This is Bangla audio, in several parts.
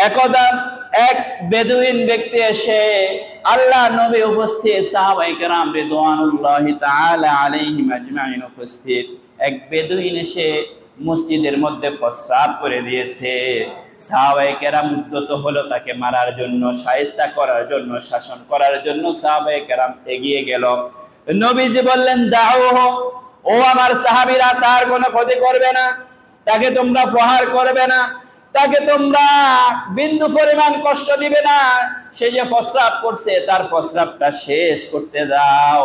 একদা এক বেদুইন ব্যক্তি এসে আল্লাহ নবী উপস্থিত, সাহাবায়ে কেরাম রিদওয়ানুল্লাহি তাআলা আলাইহিম আজমাইন উপস্থিত, এক বেদুইন এসে মসজিদের মধ্যে প্রস্রাব করে দিয়েছে। সাহাবায়ে কেরাম উদ্যত হলো তাকে মারার জন্য, শায়েস্তা করার জন্য, শাসন করার জন্য সাহাবায়ে কেরাম এগিয়ে গেল। নবীজি বললেন, দাউহু, ও আমার সাহাবীরা, তার কোনো ক্ষতি করবে না, তাকে তোমরা প্রহার করবে না, তাকে তোমরা বিন্দু পরিমাণ কষ্ট দিবে না। সে যে প্রস্রাব করছে তার প্রস্রাবটা শেষ করতে দাও,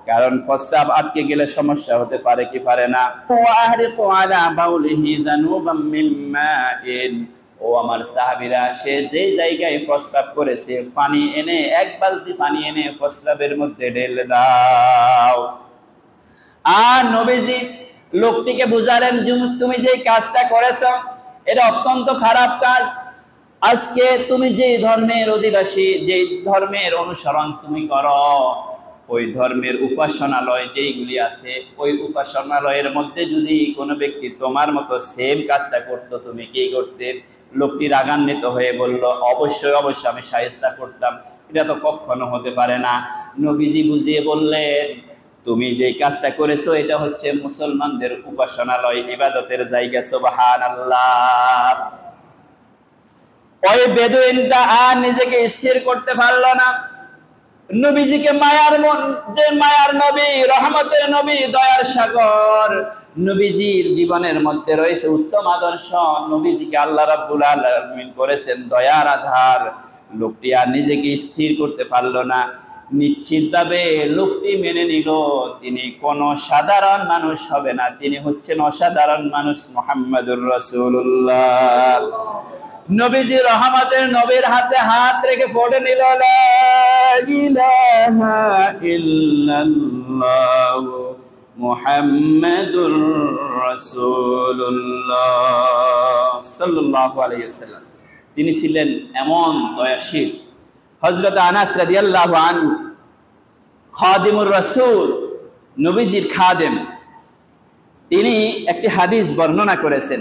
কারণ প্রস্রাব আটকে গেলে সমস্যা হতে পারে কি পারে না। ওয়াহরিকু আলা বাউলিহি যানুবাম মিন মাইন, ও আমার সাহাবীরা, সে যে জায়গায় প্রস্রাব করেছে পানি এনে, এক বালতি পানি এনে প্রস্রাবের মধ্যে ঢেলে দাও। আর নবীজি লোকটিকে বুঝালেন, তুমি যে কাজটা করেছো এটা অত্যন্ত খারাপ কাজ। আজকে তুমি যে ধর্মের অধিবাসী, যে ধর্মের অনুসরণ তুমি করো, ওই ধর্মের উপাসনালয় যেইগুলি আছে, ওই উপাসনালয়ের মধ্যে যদি কোনো ব্যক্তি তোমার মতো সেম কাজটা করতো, তুমি কি করতে? লোকটি রাগান্বিত হয়ে বলল, অবশ্যই অবশ্যই আমি শায়েস্তা করতাম, এটা তো কখনো হতে পারে না। নবীজি বুঝিয়ে বললেন, তুমি যে কাজটা করেছো এটা হচ্ছে মুসলমানদের উপাসনালয়, ইবাদতের জায়গা। সুবহানাল্লাহ। ওই বেদুইনটা আর নিজেকে স্থির করতে পারলো না। নবীজিকে মায়ার মন, যে মায়ার নবী, রহমতের নবী, দয়ার সাগর, নবীজির জীবনের মধ্যে রয়েছে উত্তম আদর্শ, নবীজিকে আল্লাহ রাব্বুল আলামিন করেছেন দয়ার আধার। লোকটি আর নিজেকে স্থির করতে পারলো না। নিশ্চিতভাবে লোকটি মেনে নিল তিনি কোনো সাধারণ মানুষ হবে না, তিনি হচ্ছেন অসাধারণ মানুষ, মুহাম্মাদুর রাসূলুল্লাহ। নবীজি রহমতের নবীর হাতে হাত রেখে পড়ে নিল, লা ইলাহা ইল্লাল্লাহ মুহাম্মাদুর রাসূলুল্লাহ সাল্লাল্লাহু আলাইহি ওয়াসাল্লাম। তিনি ছিলেন এমন দয়াশীল। হযরত আনাস রাদিয়াল্লাহু আনহু, খাদিমুর রাসূল, নবীজির খাদেম, তিনি একটি হাদিস বর্ণনা করেছেন।